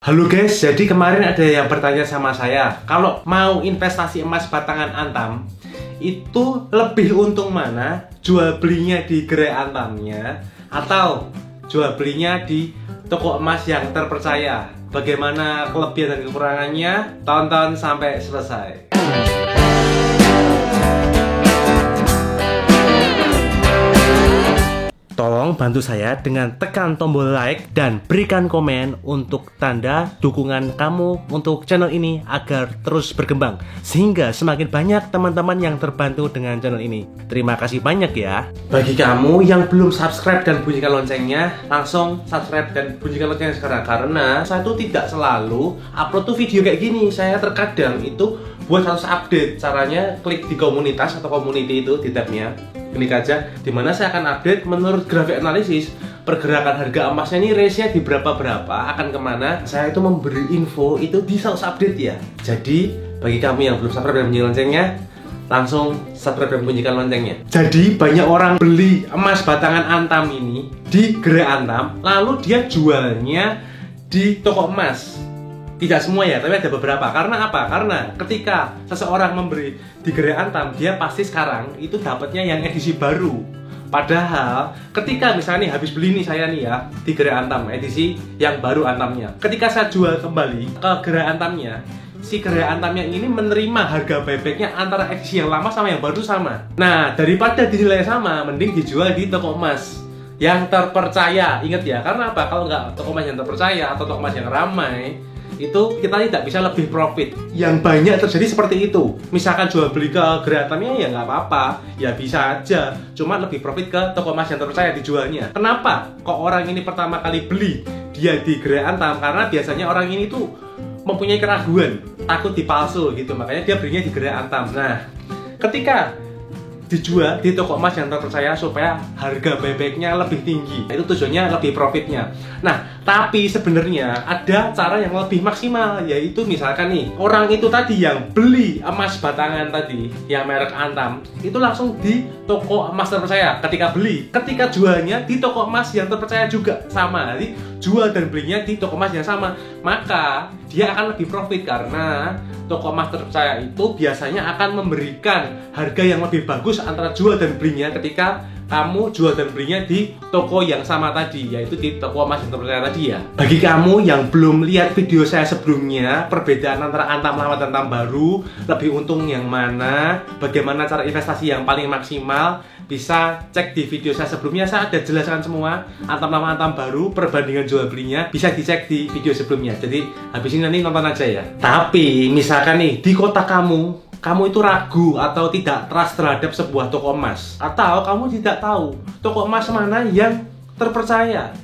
Halo guys, jadi kemarin ada yang bertanya sama saya, kalau mau investasi emas batangan Antam, itu lebih untung mana? Jual belinya di gerai Antamnya atau jual belinya di toko emas yang terpercaya? Bagaimana kelebihan dan kekurangannya? Tonton sampai selesai. Tolong bantu saya dengan tekan tombol like dan berikan komen untuk tanda dukungan kamu untuk channel ini agar terus berkembang, sehingga semakin banyak teman-teman yang terbantu dengan channel ini. Terima kasih banyak ya. Bagi kamu yang belum subscribe dan bunyikan loncengnya, langsung subscribe dan bunyikan loncengnya sekarang, karena saya tuh tidak selalu upload tuh video kayak gini. Saya terkadang itu buat harus update. Caranya klik di komunitas atau community itu di tabnya, klik aja, dimana saya akan update menurut grafik analisis pergerakan harga emasnya ini, range-nya di berapa akan kemana. Saya itu memberi info itu di Saus Update ya. Jadi bagi kamu yang belum subscribe dan bunyikan loncengnya, langsung subscribe dan bunyikan loncengnya. Jadi banyak orang beli emas batangan Antam ini di gerai Antam, lalu dia jualnya di toko emas. Tidak semua ya, tapi ada beberapa. Karena apa? Karena ketika seseorang memberi di gerai Antam, dia pasti sekarang itu dapatnya yang edisi baru. Padahal ketika misalnya nih, habis beli nih saya nih ya di gerai Antam, edisi yang baru Antamnya, ketika saya jual kembali ke gerai Antamnya, si gerai Antamnya ini menerima harga buybacknya antara edisi yang lama sama yang baru sama. Nah, daripada dinilai sama, mending dijual di toko emas yang terpercaya. Ingat ya, karena apa? Kalau nggak toko emas yang terpercaya atau toko emas yang ramai, itu kita tidak bisa lebih profit. Yang banyak terjadi seperti itu. Misalkan jual beli ke gerai Antamnya ya nggak apa-apa, ya bisa aja. Cuma lebih profit ke toko emas yang terpercaya dijualnya. Kenapa? Kok orang ini pertama kali beli dia di gerai Antam? Karena biasanya orang ini tuh mempunyai keraguan, takut dipalsu gitu. Makanya dia belinya di gerai Antam. Nah, ketika dijual di toko emas yang terpercaya supaya harga buybacknya lebih tinggi, itu tujuannya lebih profitnya. Nah, tapi sebenarnya ada cara yang lebih maksimal, yaitu misalkan nih, orang itu tadi yang beli emas batangan tadi yang merek Antam, itu langsung di toko emas terpercaya ketika beli. Ketika jualnya di toko emas yang terpercaya juga sama, jadi jual dan belinya di toko emas yang sama, maka dia akan lebih profit karena toko emas terpercaya itu biasanya akan memberikan harga yang lebih bagus antara jual dan belinya ketika kamu jual dan belinya di toko yang sama tadi, yaitu di toko emas yang terpercaya tadi ya. Bagi kamu yang belum lihat video saya sebelumnya, perbedaan antara Antam lama dan Antam baru, lebih untung yang mana, bagaimana cara investasi yang paling maksimal, bisa cek di video saya sebelumnya. Saya ada jelaskan semua Antam lama Antam baru, perbandingan jual belinya, bisa dicek di video sebelumnya. Jadi habis ini nanti nonton aja ya. Tapi misalkan nih di kota kamu itu ragu atau tidak trust terhadap sebuah toko emas, atau kamu tidak tahu toko emas mana yang terpercaya,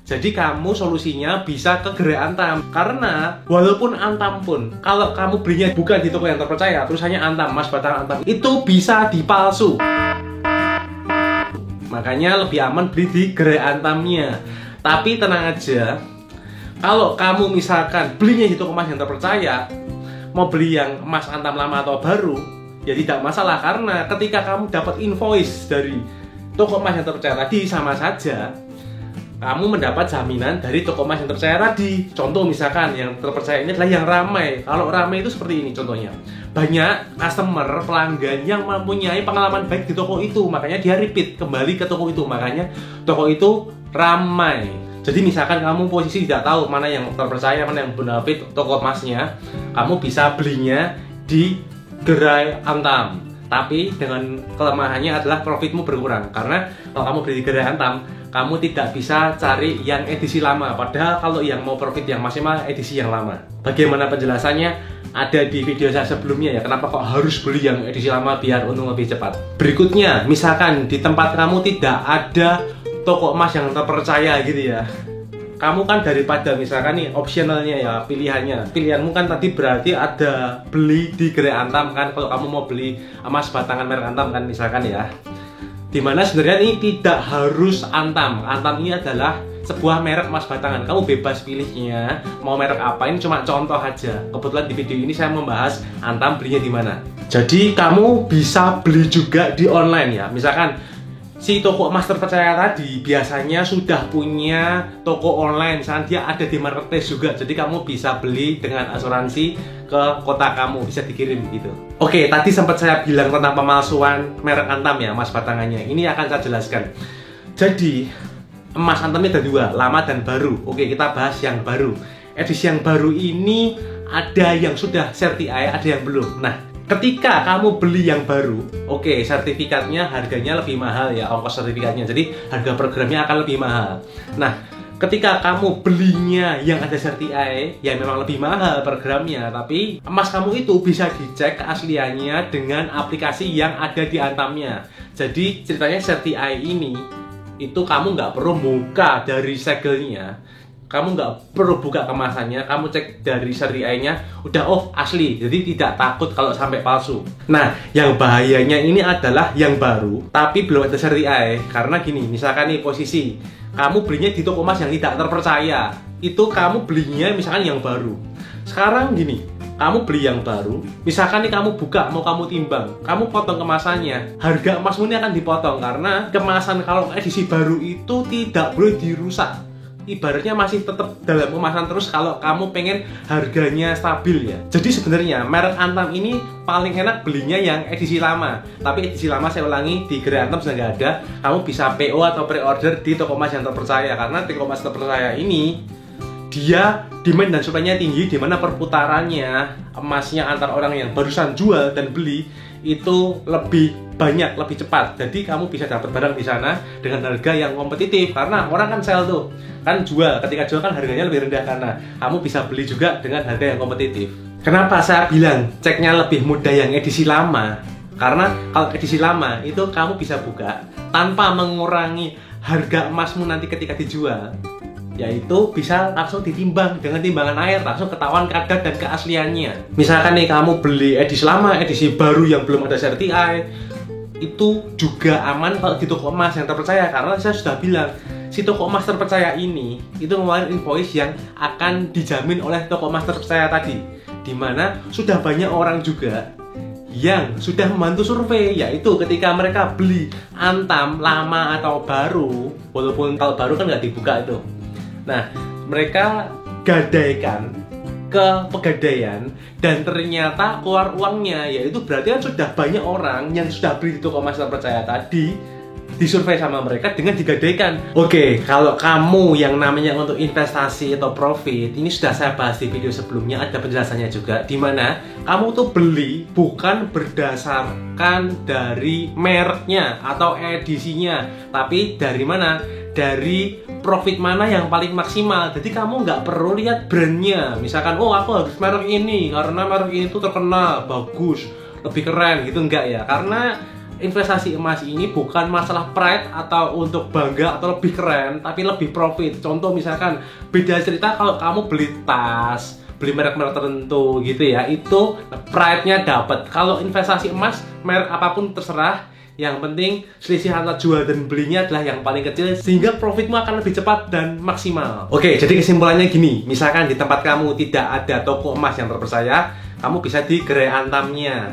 jadi kamu solusinya bisa ke gerai Antam. Karena walaupun Antam pun, kalau kamu belinya bukan di toko yang terpercaya, tulisannya Antam, emas batangan Antam, itu bisa dipalsu. Makanya lebih aman beli di gerai Antamnya. Tapi tenang aja, kalau kamu misalkan belinya di toko emas yang terpercaya, mau beli yang emas Antam lama atau baru, ya tidak masalah. Karena ketika kamu dapat invoice dari toko emas yang terpercaya tadi, sama saja kamu mendapat jaminan dari toko emas yang terpercaya tadi. Contoh misalkan yang terpercaya ini adalah yang ramai. Kalau ramai itu seperti ini contohnya, banyak customer, pelanggan yang mempunyai pengalaman baik di toko itu, makanya dia repeat kembali ke toko itu, makanya toko itu ramai. Jadi misalkan kamu posisi tidak tahu mana yang terpercaya, mana yang bonafit toko emasnya, kamu bisa belinya di gerai Antam. Tapi dengan kelemahannya adalah profitmu berkurang, karena kalau kamu beli di gerai Antam, kamu tidak bisa cari yang edisi lama. Padahal kalau yang mau profit yang maksimal, edisi yang lama. Bagaimana penjelasannya? Ada di video saya sebelumnya ya, kenapa kok harus beli yang edisi lama biar untung lebih cepat. Berikutnya, misalkan di tempat kamu tidak ada toko emas yang terpercaya gitu ya, kamu kan daripada misalkan nih optionalnya ya, pilihanmu kan tadi berarti ada beli di gerai Antam kan, kalau kamu mau beli emas batangan merek Antam kan misalkan ya, dimana sebenarnya ini tidak harus Antam. Antam ini adalah sebuah merek emas batangan, kamu bebas pilihnya mau merek apa. Ini cuma contoh aja, kebetulan di video ini saya membahas Antam belinya di mana. Jadi kamu bisa beli juga di online ya, misalkan si toko emas terpercaya tadi biasanya sudah punya toko online, misalnya dia ada di marketplace juga, jadi kamu bisa beli dengan asuransi ke kota kamu, bisa dikirim gitu. Oke, tadi sempat saya bilang tentang pemalsuan merek Antam ya, emas batangannya. Ini akan saya jelaskan. Jadi emas Antamnya ada dua, lama dan baru. Oke, kita bahas yang baru. Edisi yang baru ini ada yang sudah certified, ada yang belum. Nah, ketika kamu beli yang baru, oke, sertifikatnya harganya lebih mahal ya, ongkos sertifikatnya. Jadi harga programnya akan lebih mahal. Nah, ketika kamu belinya yang ada certified, ya memang lebih mahal programnya. Tapi emas kamu itu bisa dicek keasliannya dengan aplikasi yang ada di Antamnya. Jadi ceritanya certified ini, itu kamu nggak perlu buka dari segelnya, kamu nggak perlu buka kemasannya, kamu cek dari certified-nya, udah asli, jadi tidak takut kalau sampai palsu. Nah, yang bahayanya ini adalah yang baru, tapi belum ada certified. Karena gini, misalkan nih posisi, kamu belinya di toko emas yang tidak terpercaya, itu kamu belinya misalkan yang baru. Sekarang gini, kamu beli yang baru, misalkan nih kamu buka, mau kamu timbang, kamu potong kemasannya, harga emasmu ini akan dipotong, karena kemasan kalau edisi baru itu tidak boleh dirusak. Ibaratnya masih tetap dalam kemasan terus kalau kamu pengen harganya stabil ya. Jadi sebenarnya merek Antam ini paling enak belinya yang edisi lama. Tapi edisi lama saya ulangi, di gerai Antam sudah nggak ada. Kamu bisa PO atau pre-order di toko emas yang terpercaya, karena toko emas terpercaya ini dia demand dan supply-nya tinggi, di mana perputarannya emasnya antar orang yang barusan jual dan beli itu lebih banyak, lebih cepat. Jadi kamu bisa dapat barang di sana dengan harga yang kompetitif, karena orang kan sell tuh, kan jual. Ketika jual kan harganya lebih rendah, karena kamu bisa beli juga dengan harga yang kompetitif. Kenapa saya bilang ceknya lebih mudah yang edisi lama? Karena kalau edisi lama itu kamu bisa buka tanpa mengurangi harga emasmu nanti ketika dijual, yaitu bisa langsung ditimbang dengan timbangan air, langsung ketahuan kadar dan keasliannya. Misalkan nih kamu beli edisi lama, edisi baru yang belum ada certified, itu juga aman kalau di toko emas yang terpercaya, karena saya sudah bilang si toko emas terpercaya ini itu ngeluarin invoice yang akan dijamin oleh toko emas terpercaya tadi, dimana sudah banyak orang juga yang sudah membantu survei, yaitu ketika mereka beli Antam lama atau baru, walaupun kalau baru kan nggak dibuka itu. Nah, mereka gadaikan ke pegadaian dan ternyata keluar uangnya, yaitu berarti kan sudah banyak orang yang sudah beli di toko emas terpercaya tadi, disurvei sama mereka dengan digadaikan. Oke, kalau kamu yang namanya untuk investasi atau profit, ini sudah saya bahas di video sebelumnya, ada penjelasannya juga, dimana kamu tuh beli bukan berdasarkan dari mereknya atau edisinya, tapi dari mana? Dari profit mana yang paling maksimal. Jadi kamu nggak perlu lihat brandnya, misalkan aku harus merek ini karena merek ini tuh terkenal, bagus, lebih keren gitu, enggak ya. Karena investasi emas ini bukan masalah pride atau untuk bangga atau lebih keren, tapi lebih profit. Contoh misalkan beda cerita kalau kamu beli tas, beli merek-merek tertentu gitu ya, itu pride-nya dapat. Kalau investasi emas, merek apapun terserah, yang penting selisih antara jual dan belinya adalah yang paling kecil, sehingga profitmu akan lebih cepat dan maksimal. Oke, jadi kesimpulannya gini, misalkan di tempat kamu tidak ada toko emas yang terpercaya, kamu bisa di gerai Antamnya,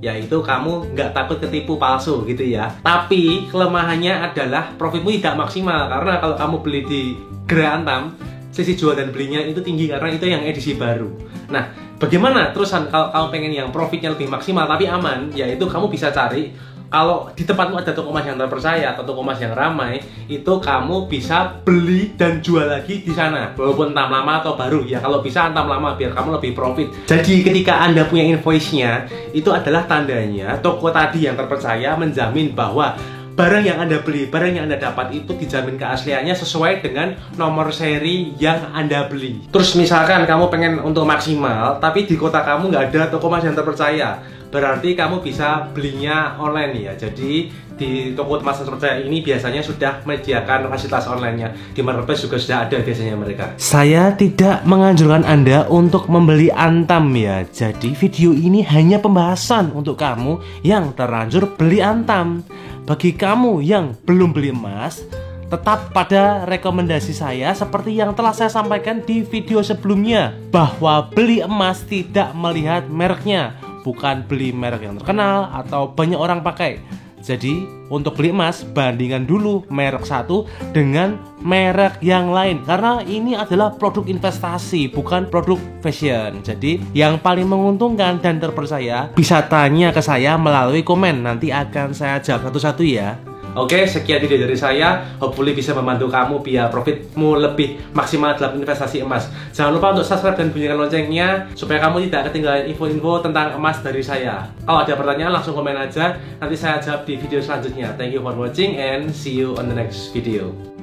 yaitu kamu nggak takut ketipu palsu gitu ya. Tapi kelemahannya adalah profitmu tidak maksimal, karena kalau kamu beli di gerai Antam, sisi jual dan belinya itu tinggi karena itu yang edisi baru. Nah, bagaimana terusan kalau kamu pengen yang profitnya lebih maksimal tapi aman, yaitu kamu bisa cari, kalau di tempatmu ada toko emas yang terpercaya atau toko emas yang ramai, itu kamu bisa beli dan jual lagi di sana, walaupun Antam lama atau baru ya. Kalau bisa Antam lama biar kamu lebih profit. Jadi ketika Anda punya invoice-nya, itu adalah tandanya toko tadi yang terpercaya menjamin bahwa barang yang Anda beli, barang yang Anda dapat itu dijamin keasliannya sesuai dengan nomor seri yang Anda beli. Terus misalkan kamu pengen untuk maksimal, tapi di kota kamu nggak ada toko emas yang terpercaya, berarti kamu bisa belinya online ya. Jadi di toko emas terpercaya ini biasanya sudah menyediakan fasilitas online-nya. Di marketplace juga sudah ada biasanya mereka. Saya tidak menganjurkan Anda untuk membeli Antam ya. Jadi video ini hanya pembahasan untuk kamu yang terlanjur beli Antam. Bagi kamu yang belum beli emas, tetap pada rekomendasi saya seperti yang telah saya sampaikan di video sebelumnya, bahwa beli emas tidak melihat mereknya, bukan beli merek yang terkenal atau banyak orang pakai. Jadi untuk beli emas, bandingkan dulu merek satu dengan merek yang lain, karena ini adalah produk investasi, bukan produk fashion. Jadi yang paling menguntungkan dan terpercaya bisa tanya ke saya melalui komen, nanti akan saya jawab satu-satu ya. Oke, sekian video dari saya. Hopefully bisa membantu kamu biar profitmu lebih maksimal dalam investasi emas. Jangan lupa untuk subscribe dan bunyikan loncengnya supaya kamu tidak ketinggalan info-info tentang emas dari saya. Kalau ada pertanyaan langsung komen aja, nanti saya jawab di video selanjutnya. Thank you for watching and see you on the next video.